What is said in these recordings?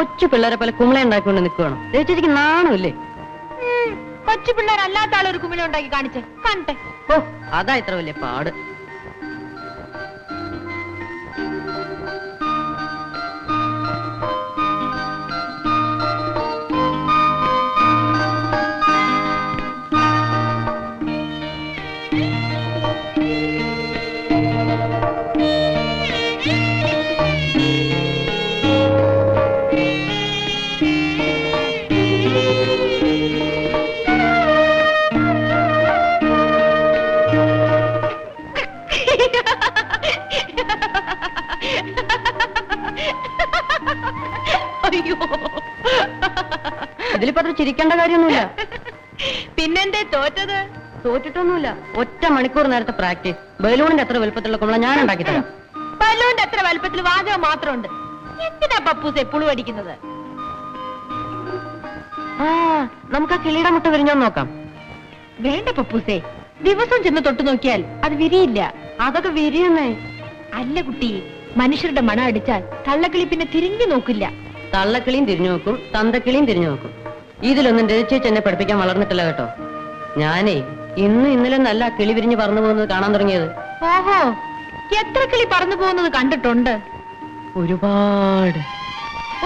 കൊച്ചു പിള്ളേരെ പോലെ കുമ്പള ഉണ്ടാക്കിക്കൊണ്ട് നിൽക്കുകയാണോ? ചേച്ചിക്ക് നാണമില്ലേ? കൊച്ചു പിള്ളേരല്ലാത്ത ആളൊരു കുമിള ഉണ്ടാക്കി കാണിച്ചേ കാണട്ടെ. ഓ, അതാ ഇത്ര വലിയ പാട്. ഇതിലിപ്പോ അത്ര ചിരിക്കേണ്ട കാര്യമൊന്നുമില്ല. പിന്നെന്തേ തോറ്റത്? തോറ്റിട്ടൊന്നുമില്ല. 1 മണിക്കൂർ നേരത്തെ പ്രാക്ടീസ്. ബലൂണിന്റെ അത്ര വലുപ്പത്തിലുള്ള കുമ്പള ഞാൻ ഉണ്ടാക്കി തരാം. ബലൂണിന്റെ അത്ര വലുപ്പത്തിൽ വാചകം മാത്രമുണ്ട്. എന്തിനാ പപ്പൂസെ പുളു അടിക്കുന്നത്? നമുക്ക് ആ കിളിയുടെ മുട്ട വിരിഞ്ഞോന്ന് നോക്കാം. വേണ്ട പപ്പൂസെ, ദിവസം ചെന്ന് തൊട്ടു നോക്കിയാൽ അത് വിരിയില്ല. അതൊക്കെ വിരിയുന്നേ. അല്ല കുട്ടി, മനുഷ്യരുടെ മണം അടിച്ചാൽ തള്ളക്കിളി പിന്നെ തിരിഞ്ഞു നോക്കില്ല. തള്ളക്കിളിയും തിരിഞ്ഞു നോക്കും, തന്തക്കിളിയും തിരിഞ്ഞു നോക്കും. ഇതിലൊന്നും രചിച്ച് എന്നെ പഠിപ്പിക്കാൻ വളർന്നിട്ടില്ല കേട്ടോ. ഞാനേ ഇന്നും ഇന്നലെ നല്ല കിളി വിരിഞ്ഞ് പറന്നു പോകുന്നത് കാണാൻ തുടങ്ങിയത്. ഓഹോ, എത്ര കിളി പറന്നു പോകുന്നത് കണ്ടിട്ടുണ്ട്? ഒരുപാട്.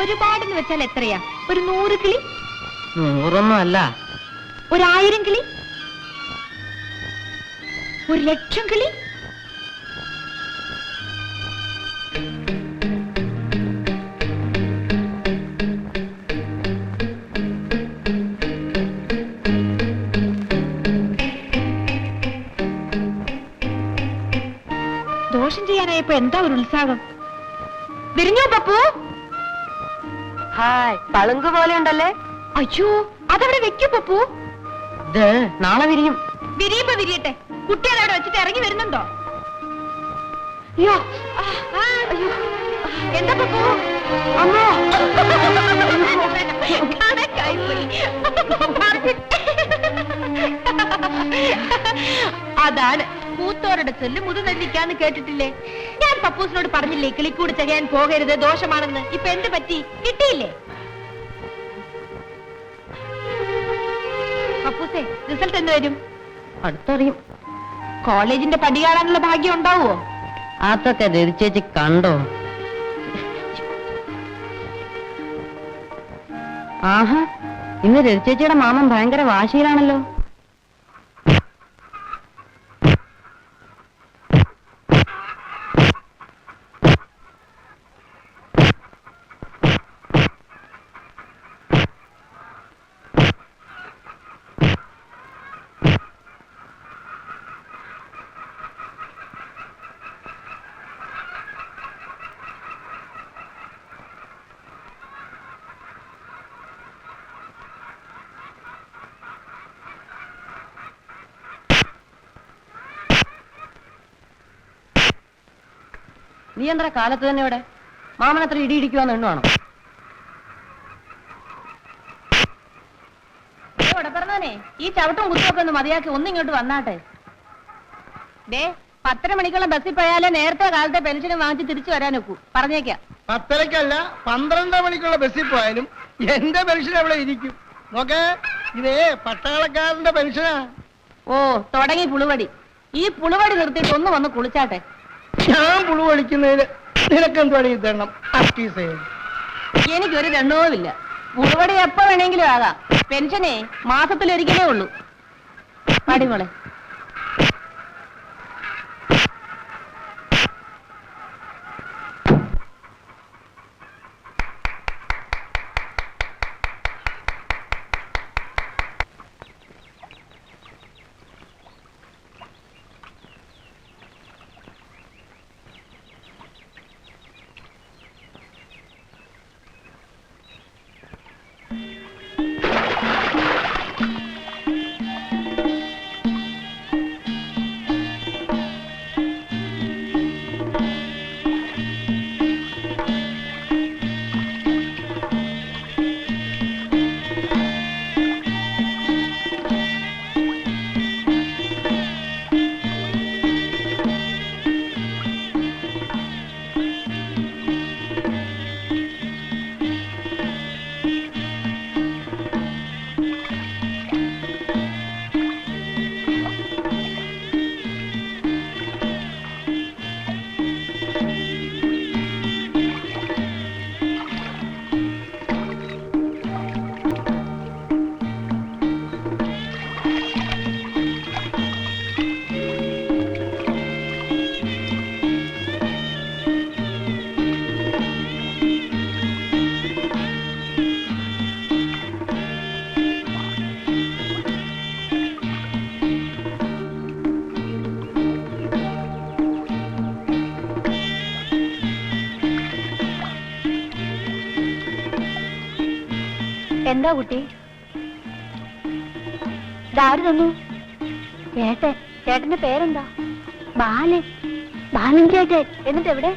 ഒരുപാടെന്ന് വെച്ചാൽ എത്രയാ? ഒരു 100 കിളി? 100 അല്ല. 1000 കിളി? 1,00,000 കിളി? ദോഷം ചെയ്യാനായപ്പോ എന്താ ഒരു ഉത്സാഹം? വിരിഞ്ഞോ പപ്പു? ഹായ്, പളുങ്ക് പോലെ ഉണ്ടല്ലേ? അയ്യോ, അതവിടെ വെക്കൂ പപ്പു. ഇത് നാളെ വിരിയും. വിരിയുമ്പോ വിരിയട്ടെ. കുട്ടി അതവിടെ വെച്ചിട്ട് ഇറങ്ങി വരുന്നുണ്ടോ? അയ്യോ, എന്താ പപ്പു? അമ്മോ, അതാണ് മൂത്തോരുടെ ചെല്ല് മുതുനെല്ലിക്കാന്ന് കേട്ടിട്ടില്ലേ? ഞാൻ പപ്പൂസിനോട് പറഞ്ഞില്ലേ കിളിക്കൂട് ചെയ്യാൻ പോകരുത്, ദോഷമാണെന്ന്. ഇപ്പൊ എന്ത് പറ്റി? കിട്ടിയില്ലേ? പപ്പൂസേ, റിസൾട്ട് എന്ന് വരും? അടുത്തറിയും. കോളേജിന്റെ പടി കാണാനുള്ള ഭാഗ്യം ഉണ്ടാവോ? അതൊക്കെ ചേച്ചി കണ്ടോ? ആഹാ, ഇന്ന് രചിച്ചേച്ചിയുടെ മാമൻ ഭയങ്കര വാശിയിലാണല്ലോ. നീ എന്താ കാലത്ത് തന്നെ ഇവിടെ? മാമനത്ര ഇടിയിടിക്കുവാന്ന് എണ്ണുവാണോ? ഇവിടെ പറഞ്ഞേ, ഈ ചവിട്ടും കുത്തുമൊക്കെ ഒന്ന് മതിയാക്കി ഒന്നിങ്ങോട്ട് വന്നാട്ടെ. 10:30 മണിക്കുള്ള ബസ്സിൽ പോയാലേ നേരത്തെ കാലത്തെ പെൻഷൻ വാങ്ങിച്ച് തിരിച്ചു വരാനൊക്കൂ. പറഞ്ഞേക്കാം. 10:30 12 മണിക്കുള്ള ബസ്സിൽ പോയാലും എന്റെ പെൻഷൻ അവിടെ ഇരിക്കും. നോക്കേ, ഇതേ പട്ടാളക്കാരന്റെ പെൻഷനാ. ഓ, തുടങ്ങി പുളുവടി. ഈ പുളുവടി നിർത്തിയിട്ട് ഒന്ന് വന്ന് കുളിച്ചാട്ടെ. ഞാൻ പുളു കളിക്കുന്നതിന് നിനക്കെന്താണ് തരണം? എനിക്കൊരു രണ്ടവുമില്ല. പുളുവടി എപ്പോ വേണമെങ്കിലും ആകാം. പെൻഷനേ മാസത്തിലൊരിക്കലേ ഉള്ളൂ. പടിമോളെ, എന്താ കുട്ടി? ഇതാര് തന്നു? ചേട്ടൻ. ചേട്ടന്റെ പേരെന്താ? ബാലൻ. ബാലൻ ചേട്ടൻ. എന്നിട്ട് എവിടെ?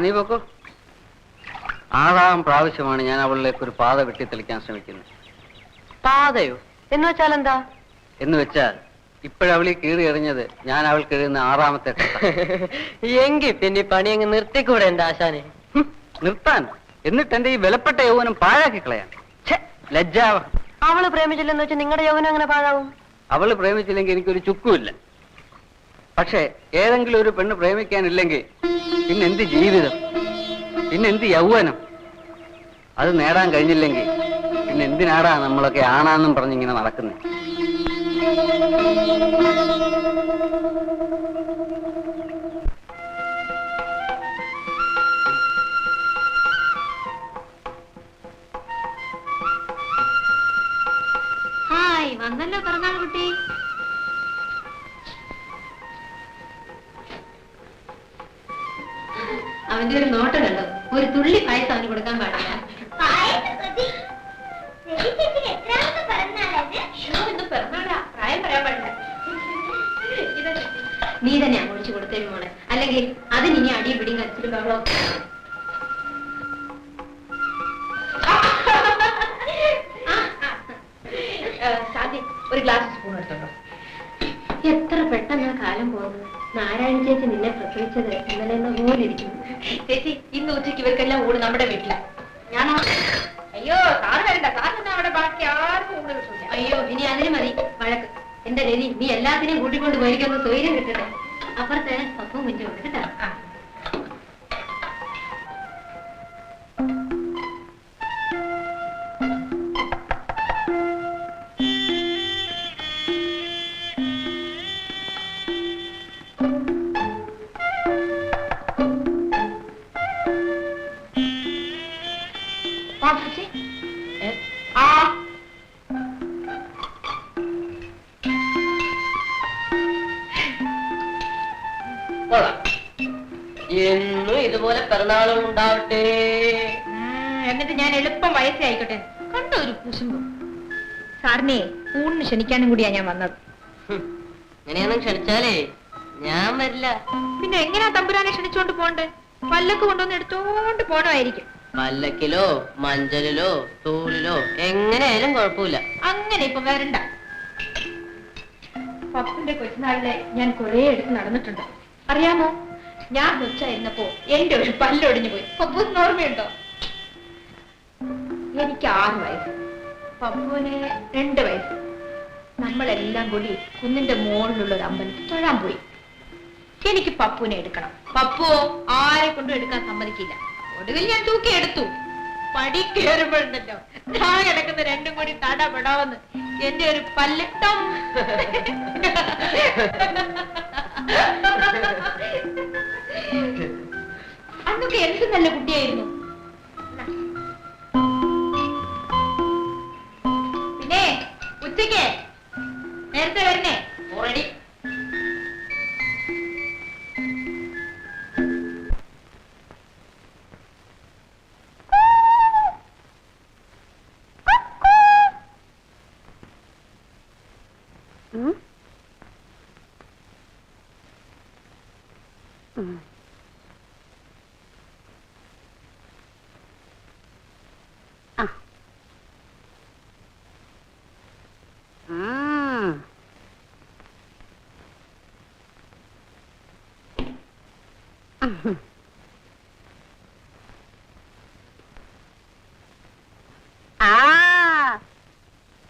നീ പോക്കോ. 6-ാം പ്രാവശ്യമാണ് ഞാൻ അവളിലേക്ക് ഒരു പാത വെട്ടിത്തെളിക്കാൻ ശ്രമിക്കുന്നത്. പാതയോ എന്ന് വെച്ചാൽ എന്താ? എന്ന് വെച്ചാൽ ഇപ്പോഴവളി കീറി എറിഞ്ഞത് ഞാൻ അവൾക്ക് എഴുതുന്ന 6-ാമത്തെ എങ്കിൽ പിന്നെ പണി അങ്ങ് നിർത്തിക്കൂടെ എന്റെ ആശാനെ? നിർത്താൻ, എന്നിട്ട് എന്റെ ഈ വിലപ്പെട്ട യൗവനം പാഴാക്കി കളയാൻ. ലജ്ജാവ. അവള് പ്രേമിച്ചില്ലെന്ന് വെച്ചാൽ നിങ്ങളുടെ യൗവനം അങ്ങനെ പാഴാവും? അവള് പ്രേമിച്ചില്ലെങ്കിൽ എനിക്കൊരു ചുക്കുമില്ല. പക്ഷെ ഏതെങ്കിലും ഒരു പെണ്ണ് പ്രേമിക്കാനില്ലെങ്കിൽ പിന്നെന്ത് ജീവിതം, പിന്നെന്ത് യൗവനം? അത് നേടാൻ കഴിഞ്ഞില്ലെങ്കിൽ പിന്നെ എന്തിനാടാ നമ്മളൊക്കെ ആണാന്നും പറഞ്ഞിങ്ങനെ നടക്കുന്നത്? ഹായ്, വന്നല്ലോ പിറന്നാൾ കുട്ടി. അവന്റെ ഒരു നോട്ടം കണ്ടോ? ഒരു തുള്ളി പായസം അവന് കൊടുക്കാൻ പാടില്ല. പ്രായം പറയാൻ പാടില്ല. നീ തന്നെയാ ഒഴിച്ചു കൊടുത്തേ മോളെ, അല്ലെങ്കിൽ അതിനി അടിയും പിടിയും കരച്ചിലും ബഹളവും. ഒരു ഗ്ലാസ് സ്പൂൺ എടുത്തോട്ടോ. എത്ര പെട്ടെന്നാ കാലം പോകുന്നത്. നാരായണ ചേച്ചി നിന്നെ പ്രസവിച്ചത് ഇന്നലെ പോലെ ഇരിക്കുന്നു. ചേച്ചി, ഇന്ന് ഉച്ചയ്ക്ക് ഇവർക്കെല്ലാം ഊണ് നമ്മുടെ വീട്ടില. ഞാനോ? അയ്യോ, സാറ് വരണ്ട. സാറിന് അവിടെ ബാക്കി ആർക്കും ഊണ് കിട്ടില്ല. അയ്യോ, ഇനി അതിന് മതി വഴക്ക്. എന്റെ രവി, നീ എല്ലാത്തിനെയും കൂട്ടിക്കൊണ്ട് പോയിരിക്കുന്ന സ്വൈര്യം കിട്ടട്ടെ. അപ്പുറത്തെ പപ്പും കുഞ്ഞുണ്ട് കേട്ടോ. എന്നും ഇതുപോലെ പിറന്നാളുകൾ ഉണ്ടാവട്ടെ. എന്നിട്ട് ഞാൻ എളുപ്പം വയസ്സേ ആയിക്കോട്ടെ. കണ്ടോ ഒരു കുശുമ്പ്. സാറിനെ ഊണിന് ക്ഷണിക്കാനും കൂടിയാ ഞാൻ വന്നത്. ഇങ്ങനെയൊന്നും ക്ഷണിച്ചാലേ ഞാൻ വരില്ല. പിന്നെ എങ്ങനെയാ തമ്പുരാനെ ക്ഷണിച്ചോണ്ട് പോണ്ടേ? പല്ലക്ക് കൊണ്ടുവന്ന് എടുത്തോണ്ട് പോണമായിരിക്കും. പല്ലക്കിലോ മഞ്ചലിലോ തൂളിലോ എങ്ങനെയായാലും കുഴപ്പമില്ല. അങ്ങനെ ഇപ്പൊ വരണ്ട. പപ്പുന്റെ കൊച്ചുനാളിലെ ഞാൻ കുറെ എടുത്ത് നടന്നിട്ടുണ്ട്. അറിയാമോ, ഞാൻ കൊച്ചായിരുന്നപ്പോ എന്റെ ഒരു പല്ലൊടിഞ്ഞു പോയി. പപ്പൂസിന് ഓർമ്മയുണ്ടോ? എനിക്ക് 6 വയസ്സ്, പപ്പുവിന് 2 വയസ്സ്. നമ്മളെല്ലാം കൂടി കുന്നിന്റെ മുകളിലുള്ള ഒരു അമ്പലത്തിൽ തൊഴാൻ പോയി. എനിക്ക് പപ്പുവിനെ എടുക്കണം. പപ്പുവോ ആരെ കൊണ്ടും എടുക്കാൻ സമ്മതിക്കില്ല. ഒടുവിൽ ഞാൻ തൂക്കി എടുത്തു. പടി കയറുമ്പോഴുണ്ടല്ലോ ഞാൻ കിടക്കുന്ന 2ഉം കൂടി തടപെടാവെന്ന് എന്റെ ഒരു പല്ലട്ടം. അന്നൊക്കെ എന്ത് നല്ല കുട്ടിയായിരുന്നു. പിന്നെ ഉച്ചയ്ക്ക് നേരത്തെ വരണേ. ഓൾറെഡി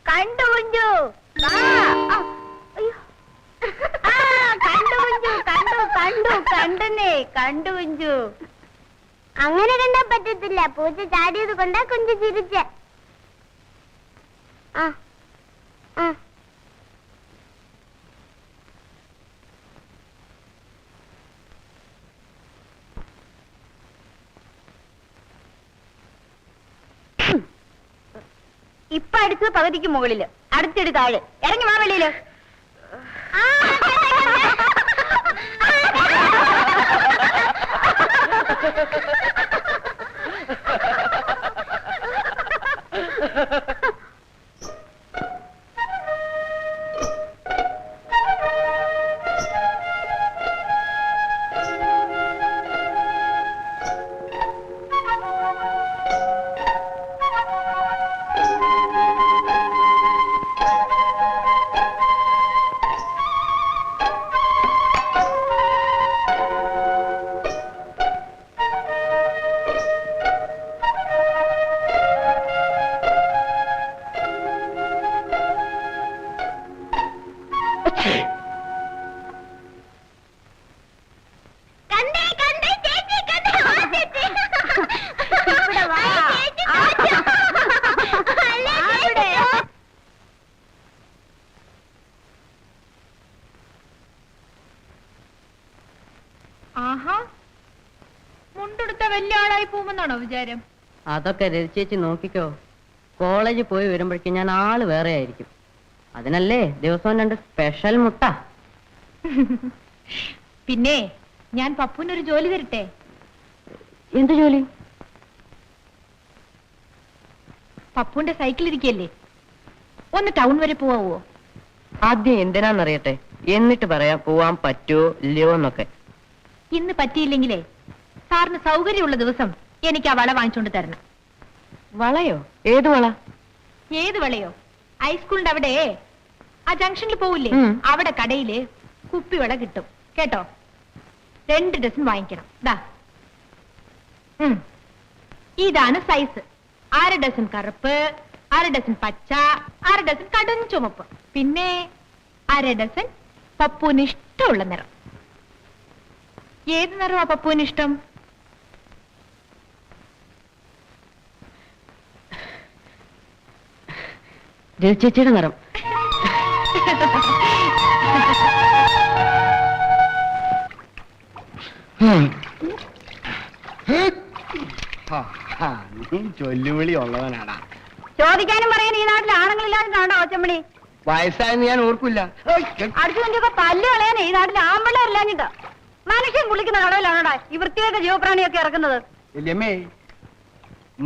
കണ്ടു കുഞ്ചു, കണ്ടു കുഞ്ചു. അങ്ങനെ കണ്ടാ പറ്റത്തില്ല. പൂച്ച ചാടിയത് കൊണ്ടാ കുഞ്ചു ചിരിച്ച. ഇപ്പൊ അടിച്ചത് പകുതിക്ക് മുകളില്, അടുത്തിടി താഴെ. ഇറങ്ങി വാ വെളിയില്. ആഹാ, മുണ്ടെടുത്ത വലിയ ആളായി പോകുമെന്നാണോ വിചാരം? അതൊക്കെ രചിച്ചേച്ചി നോക്കിക്കോ. കോളേജിൽ പോയി വരുമ്പോഴേക്കും ഞാൻ ആള് വേറെ ആയിരിക്കും. അതിനല്ലേ ദിവസവും 2 സ്പെഷ്യൽ മുട്ട. പിന്നെ ഞാൻ പപ്പുവിനൊരു ജോലി തരട്ടെ? എന്ത് ജോലി? പപ്പുവിന്റെ സൈക്കിൾ ഇരിക്കല്ലേ, ഒന്ന് ടൗൺ വരെ പോവാവോ? ആദ്യം എന്തിനാന്നറിയട്ടെ, എന്നിട്ട് പറയാം പോവാൻ പറ്റുമോ ഇല്ലയോ എന്നൊക്കെ. ഇന്ന് പറ്റിയില്ലെങ്കിലേ സാറിന് സൗകര്യമുള്ള ദിവസം എനിക്ക് ആ വള വാങ്ങിച്ചോണ്ട് തരണം. വളയോ? ഏത് വള? ഏത് വളയോ? ഹൈസ്കൂളിന്റെ അവിടെ ആ ജംഗ്ഷനിൽ പോവില്ലേ, അവിടെ കടയില് കുപ്പിവള കിട്ടും കേട്ടോ. 2 ഡസൻ വാങ്ങിക്കണം. ദാ ഇതാണ് സൈസ്. 1/2 ഡസൻ കറുപ്പ്, 1/2 ഡസൻ പച്ച, 1/2 ഡസൻ കടും ചുമപ്പ്, പിന്നെ 1/2 ഡസൻ പപ്പുവിന് ഇഷ്ടമുള്ള നിറം. ഏത് നിറമാ പപ്പുവിന് ഇഷ്ടം? ചേച്ചിയുടെ നിറം. നീ ചൊല്ലുവിളി ഉള്ളവനാടാ. ചോദിക്കാനും പറയാൻ ഈ നാട്ടിൽ ആണുങ്ങളില്ലാണ്ടാണോ ഒച്ചമണി? വയസ്സായെന്ന് ഞാൻ ഓർക്കില്ല. അടുത്തു നിന്നൊക്കെ പല്ല് കളയാനേ ഈ നാട്ടിൽ ആമ്പിള്ളേരില്ലാഞ്ഞിട്ട്. മനുഷ്യൻ കുളിക്കുന്ന കടവിലാണോടാ ഈ വൃത്തികെട്ട ജീവപ്രാണിയൊക്കെ ഇറക്കുന്നത്? വല്യമ്മേ,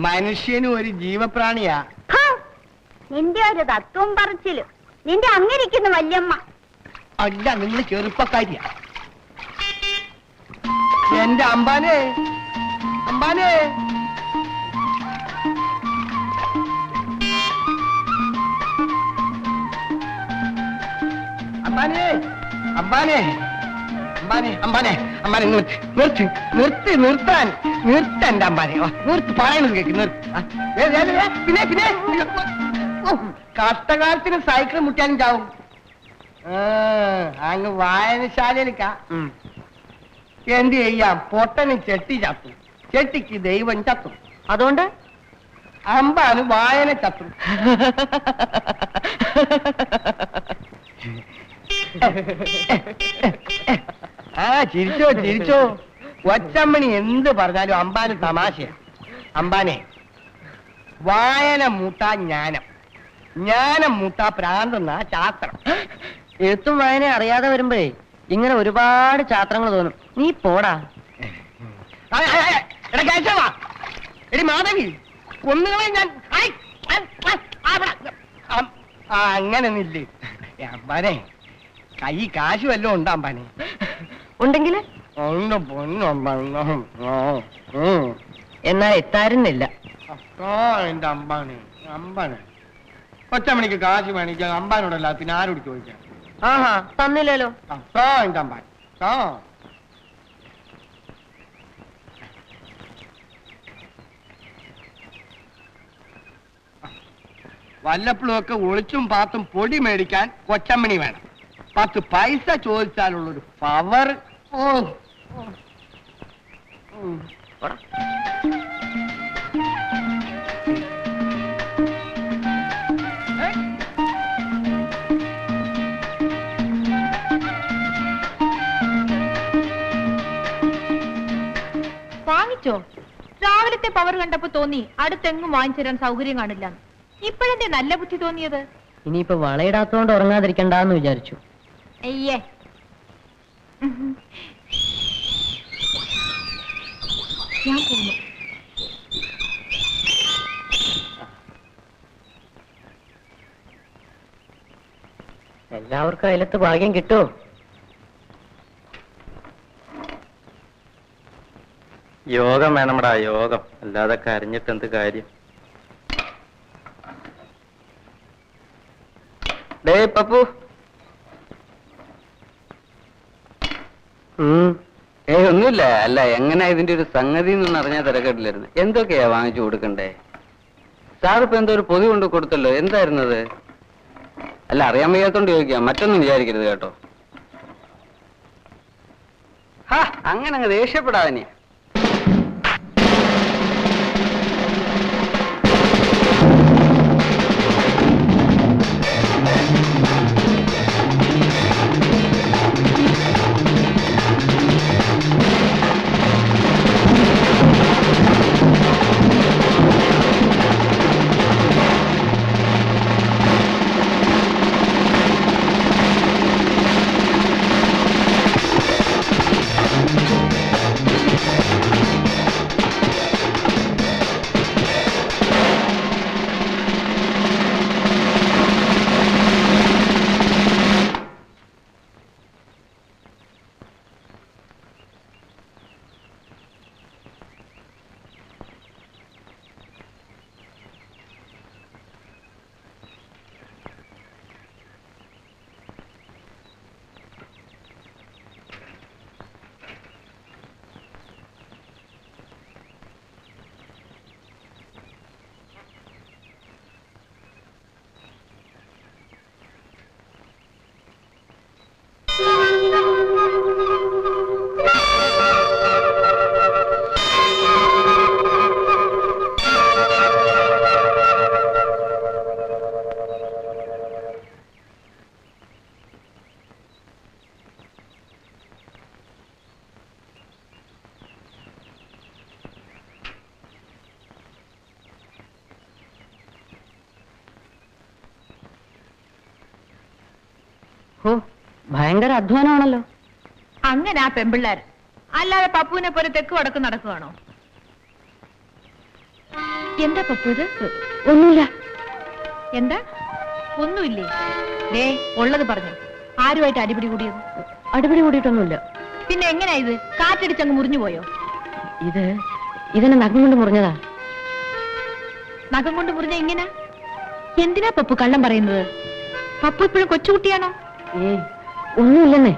മനുഷ്യനും ഒരു ജീവപ്രാണിയാ. നിന്റെ ഒരു തത്വം പറച്ചില്. നിന്റെ അങ്ങിരിക്കുന്നു വല്യമ്മ. അല്ല, നിങ്ങൾ ചെറുപ്പക്കാരിയാ. എന്റെ അമ്പാനെ, അമ്പാനെ, അമ്പാനെ, അമ്പാനെ, അമ്പാനെ, അമ്പാനെ, അമ്പാനെ, നിർത്ത്, നിർത്ത്, നിർത്താൻ, നിർത്തന്റെ അമ്പാനെ, നിർത്ത്, പറയണത് കേക്ക്, നിർത്ത്. പിന്നെ പിന്നെ കഷ്ടകാലത്തിന് സൈക്കിൾ മുട്ടാനും ചാവും. അങ്ങ് വായനശാലയിലേക്കാ. എന്ത് ചെയ്യാം, പൊട്ടന് ചെട്ടി ചത്തും, ചെട്ടിക്ക് ദൈവം ചത്തും. അതുകൊണ്ട് അമ്പാന് വായന ചത്തും. ആ ചിരിച്ചോ ചിരിച്ചോ. ഒച്ചമ്മണി എന്ത് പറഞ്ഞാലും അമ്പാന് തമാശയാ. അമ്പാനെ, വായന മൂട്ടാ ജ്ഞാനം, ജ്ഞാനം മൂട്ടാ പ്രാന്തെന്നാ ശാസ്ത്രം. എഴുത്തും വായന അറിയാതെ വരുമ്പോഴേ ഇങ്ങനെ ഒരുപാട് ചാത്രങ്ങൾ തോന്നും. നീ പോടാ. എടാ കേശവാ, എടി മാധവി, ഒന്നുകളെ ഞാൻ അങ്ങനെ നില്ലേ. അമ്പാനെ, കൈ കാശ് വല്ലതും ഉണ്ടോ അമ്പാനെ? ഉണ്ടെങ്കിൽ ഉണ്ട് പൊന്നമ്പാനെ. എന്നാൽ എത്താരുന്നില്ല. എന്റെ അമ്പാനെ, അമ്പാനെ, ഒറ്റമണിക്ക് കാശ് മേടിക്കാൻ അമ്പാനോടല്ല പിന്നെ ആരോട് ചോദിക്കാം? ആഹാ, തന്നില്ലല്ലോ. എന്റെ അമ്പാൻ വല്ലപ്പോഴും ഒക്കെ ഒളിച്ചും പാത്തും പൊടി മേടിക്കാൻ കൊച്ചമ്മണി വേണം. 10 പൈസ ചോദിച്ചാലുള്ളൊരു പവർ. വാങ്ങിച്ചോ? രാവിലത്തെ പവർ കണ്ടപ്പോ തോന്നി അടുത്തെങ്ങും വാങ്ങിച്ചു തരാൻ സൗകര്യം കാണില്ല. ഇപ്പോഴെന്തേ നല്ല ബുദ്ധി തോന്നിയത്? ഇനിയിപ്പോ വളയിടാത്തോണ്ട് ഉറങ്ങാതിരിക്കണ്ടെന്ന് വിചാരിച്ചു. അയ്യേ, ഞാൻ പോന്നു. എല്ലാവർക്കും അതിലത്ത് ഭാഗ്യം കിട്ടുമോ? യോഗം വേണമടാ, യോഗം. അല്ലാതെ കരഞ്ഞിട്ട് എന്ത് കാര്യം? ഡേ പപ്പു. ഒന്നുമില്ല. അല്ല, എങ്ങനെ ഇതിന്റെ ഒരു സംഗതി എന്നൊന്നും അറിഞ്ഞാൽ തിരക്കിട്ടില്ലായിരുന്നു. എന്തൊക്കെയാ വാങ്ങിച്ചു കൊടുക്കണ്ടേ? സാറിപ്പോ എന്തോ ഒരു പൊതി കൊണ്ട് കൊടുത്തല്ലോ, എന്തായിരുന്നത്? അല്ല, അറിയാൻ വയ്യാത്തോണ്ട് ചോദിക്കാം, മറ്റൊന്നും വിചാരിക്കരുത് കേട്ടോ. അങ്ങനെ അങ്ങ് ദേഷ്യപ്പെടാതെ. ഓ, ഭയങ്കര അധ്വാനമാണല്ലോ. അങ്ങനെ ആ പെമ്പിള്ളാർ. അല്ലാതെ പപ്പുവിനെ പോലെ തെക്ക് വടക്ക് നടക്കുവാണോ? എന്താ പപ്പു ഇത്? ഒന്നുമില്ല. എന്താ ഒന്നുമില്ലേ? ദേ, ഉള്ളത് പറഞ്ഞു. ആരുമായിട്ട് അടിപിടി കൂടിയത്? അടിപിടി കൂടിയിട്ടൊന്നുമില്ല. പിന്നെ എങ്ങനെയാ ഇത്? കാറ്റടിച്ചങ്ങ് മുറിഞ്ഞു പോയോ? ഇതിനെ നഖം കൊണ്ട് മുറിഞ്ഞതാ. നഖം കൊണ്ട് മുറിഞ്ഞ എങ്ങനാ? എന്തിനാ പപ്പു കള്ളം പറയുന്നത്? പപ്പു ഇപ്പോഴും കൊച്ചുകുട്ടിയാണോ? ഒന്നുമില്ലെന്നേ.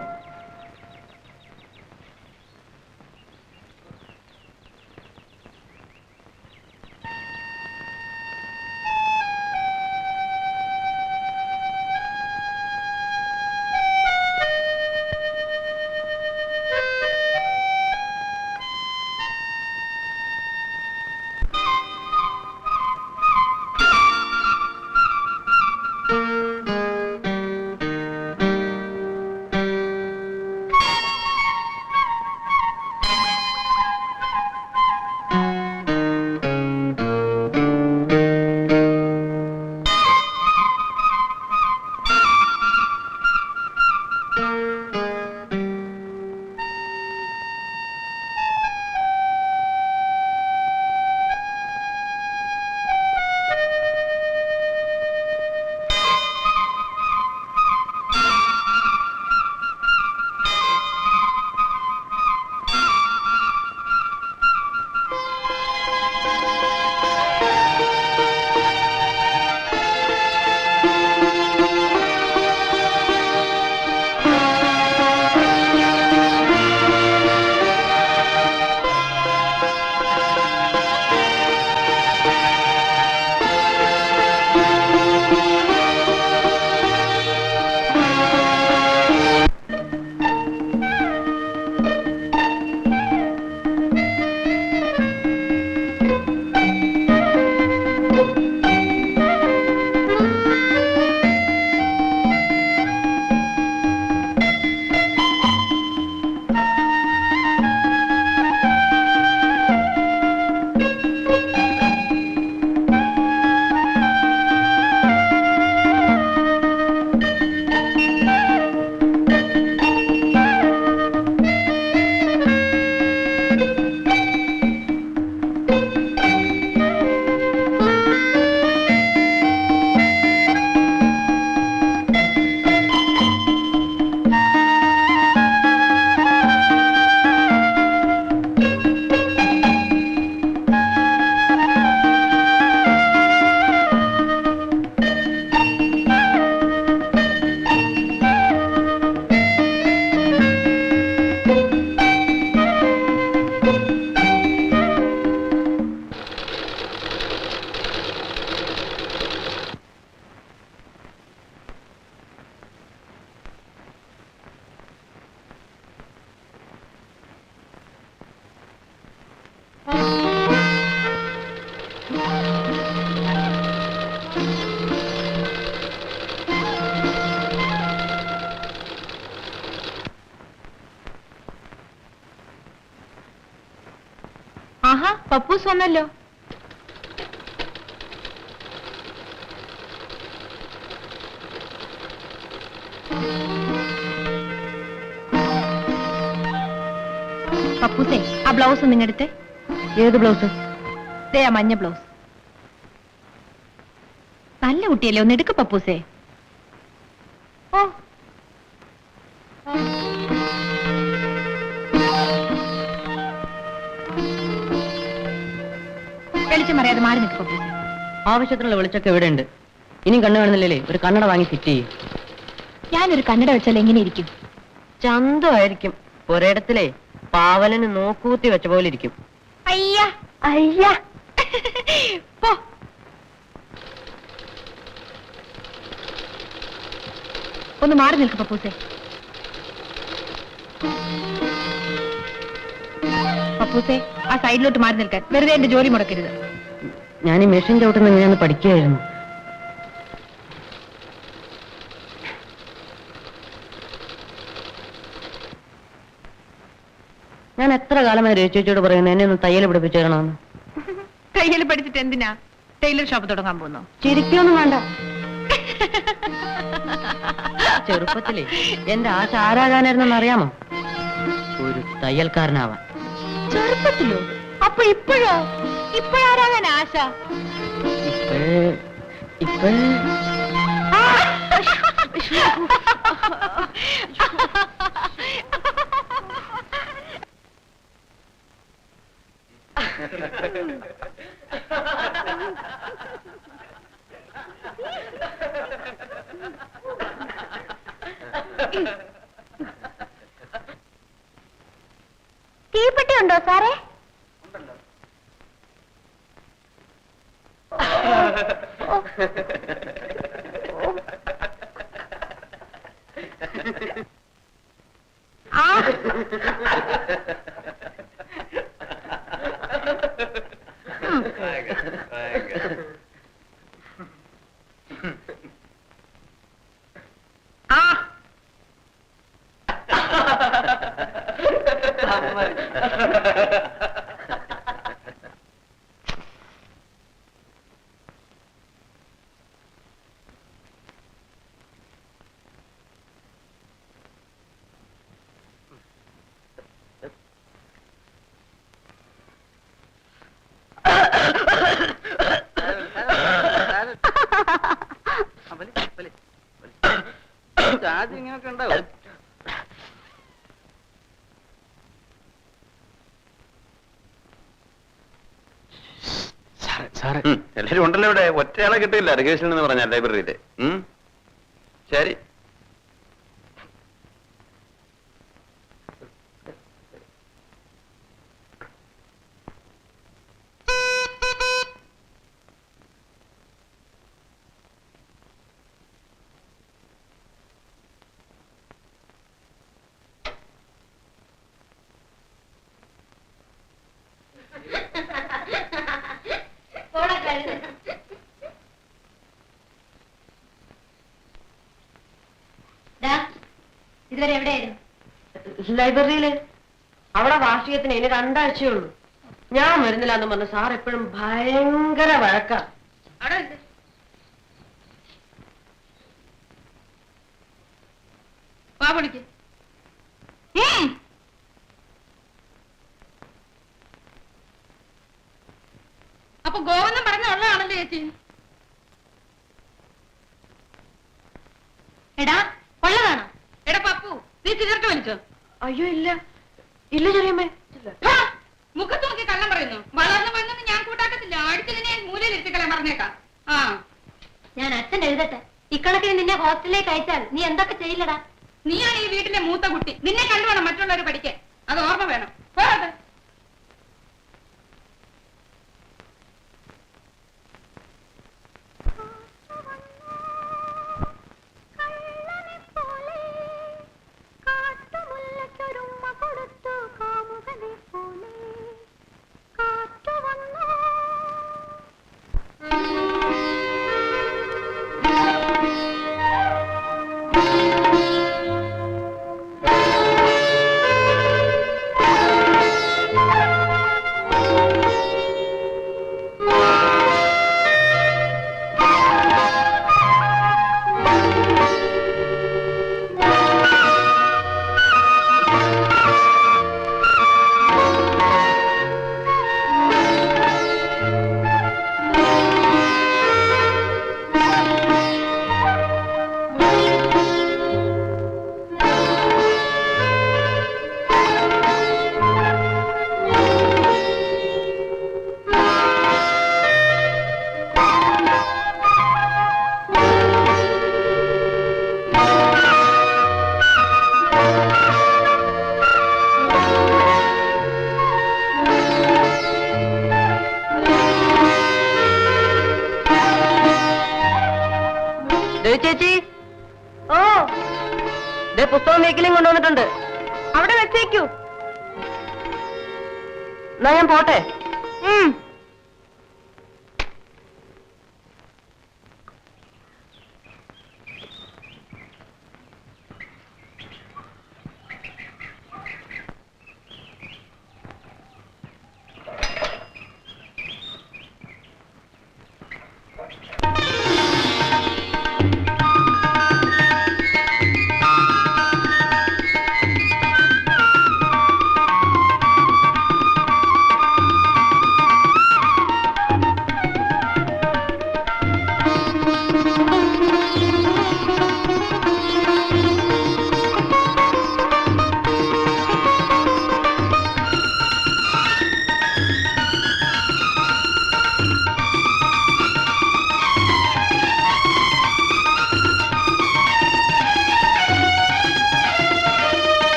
ആഹാ, പപ്പൂസ് വന്നല്ലോ. പപ്പൂസേ, ആ ബ്ലൗസ് നിങ്ങടുത്തെ. ഏത് ബ്ലൗസ്? ദേ ആ മഞ്ഞ ബ്ലൗസ്. നല്ല കുട്ടിയല്ലേ, ഒന്ന് എടുക്ക പപ്പൂസേ. ഓ, വെളിച്ചം പറയാതെ മാറി നിൽക്ക് പപ്പൂസേ. ആവശ്യത്തിനുള്ള വെളിച്ചൊക്കെ ഇവിടെ ഉണ്ട്. ഇനിയും കണ്ണു കാണുന്നില്ലേ? ഒരു കണ്ണട വാങ്ങി ഫിറ്റ് ചെയ്യും. ഞാനൊരു കണ്ണട വെച്ചാൽ എങ്ങനെ ഇരിക്കും? ചന്തമായിരിക്കും. ഒരിടത്തിലെ പാവലന് നോക്കൂത്തി വെച്ച പോലെ ഇരിക്കും. അയ്യ അയ്യ. പോ. ഒന്ന് മാറി നിൽക്ക് പപ്പൂസേ. പപ്പൂസേ, ആ സൈഡിലോട്ട് മാറി നിൽക്കാൻ. വെറുതെ എന്റെ ജോലി മുടക്കരുത്. ഞാൻ ഈ മെഷീൻ ചവിട്ടുന്ന എങ്ങനെയാന്ന് പഠിക്കുകയായിരുന്നു. ഞാൻ എത്ര കാലമായി രജിച്ചോട് പറയുന്നു എന്നെ ഒന്ന് തയ്യൽ പിടിപ്പിച്ചു തരണമെന്ന്. തയ്യൽ പഠിച്ചിട്ട് എന്തിനാ ടൈലർ ഷോപ്പ് തുടങ്ങാൻ പോകുന്നു? ചിരിക്കൊന്നും വേണ്ട. ചെറുപ്പത്തിലേ എന്റെ ആശ ആരാകാനായിരുന്നെന്ന് അറിയാമോ? ഒരു തയ്യൽക്കാരനാവാൻ. ചെറുപ്പത്തിലോ? അപ്പൊ ഇപ്പോഴോ? ഇപ്പോഴാരാകാൻ ആശ? ഇപ്പോഴേ തീപ്പെട്ടി ഉണ്ടോ സാറേ? ആദ്യം ഇങ്ങനെയൊക്കെ ഉണ്ടാവും. എല്ലാരും ഉണ്ടല്ലോ ഇവിടെ. ഒറ്റയാളെ കിട്ടിയില്ല റിഗേഷൻ എന്ന് പറഞ്ഞ ലൈബ്രറിയില്. ശരി. ഇതുവരെ എവിടെയായിരുന്നു? ലൈബ്രറിയില്. അവിടെ വാർഷികത്തിന് ഇനി 2 ആഴ്ചയുള്ളൂ. ഞാൻ വരുന്നില്ല എന്ന് പറഞ്ഞു സാർ എപ്പോഴും ഭയങ്കര വഴക്കാ. അവിടെ ഉണ്ട്. വാ പൊളിക്ക്. അപ്പൊ ഗോവെന്നും പറഞ്ഞ ഉള്ളതാണല്ലോ ചേച്ചി. എടാ ഉള്ളതാണോ? എടാ പപ്പു, നീ സിഗരറ്റ് വലിച്ചോ? അയ്യോ ഇല്ല ഇല്ല ചെറിയമ്മേ. മുഖത്ത് നോക്കി കള്ളം പറയുന്നു. വളർന്നു വന്നെന്ന് ഞാൻ കൂട്ടാക്കത്തില്ല. അടിച്ചതിനെ മൂലയിൽ ഇരുത്തിക്കളയാൻ പറഞ്ഞേക്കാം. ആ, ഞാൻ അച്ഛൻ എഴുതട്ടെ. ഇക്കണക്കിന് നിന്നെ ഹോസ്റ്റലിലേക്ക് അയച്ചാൽ നീ എന്തൊക്കെ ചെയ്യില്ലടാ? നീയാണ് ഈ വീട്ടിലെ മൂത്ത കുട്ടി. നിന്നെ കണ്ടുവേണം മറ്റുള്ളവർ പഠിക്കാൻ. അത് ഓർമ്മ വേണം. പോരാതെ. കൊണ്ടുവന്നിട്ടുണ്ട്. അവിടെ വെച്ചേക്കൂ. എന്നാ ഞാൻ പോട്ടെ.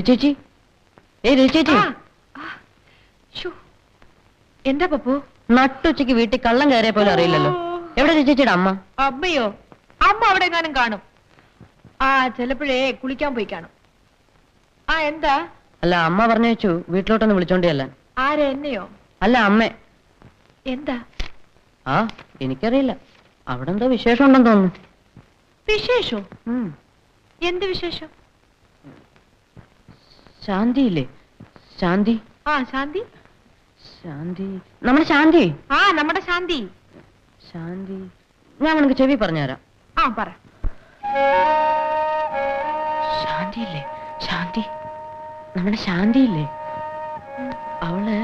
ചേച്ചി, ചേച്ചി, എന്താ പപ്പു? നട്ടുച്ചയ്ക്ക് വീട്ടിൽ കള്ളം കയറിയ പോലും അറിയില്ലല്ലോ. എവിടെ ചേച്ചിയുടെ അമ്മ? അമ്മയോ? അമ്മ അവിടെ എങ്ങാനും കാണും. ചിലപ്പോഴേ കുളിക്കാൻ പോയി കാണും. എന്താ? അല്ല, അമ്മ പറഞ്ഞു വെച്ചു വീട്ടിലോട്ടൊന്ന് വിളിച്ചോണ്ടിയല്ല. ആരെ, എന്നെയോ? അല്ല, അമ്മേ. എന്താ? എനിക്കറിയില്ല. അവിടെ എന്തോ വിശേഷം ഉണ്ടെന്ന് തോന്നുന്നു. വിശേഷോ? എന്ത് വിശേഷം? ശാന്തിയില്ലേ? ശാന്തി. ശാന്തി. ശാന്തി, നമ്മുടെ ശാന്തി. നമ്മുടെ ശാന്തി. ശാന്തി, ഞാൻ നിനക്ക് ചെവി പറഞ്ഞുതരാം. പറ. ശാന്തിയില്ലേ? ശാന്തി, നമ്മുടെ ശാന്തിയില്ലേ? അവള്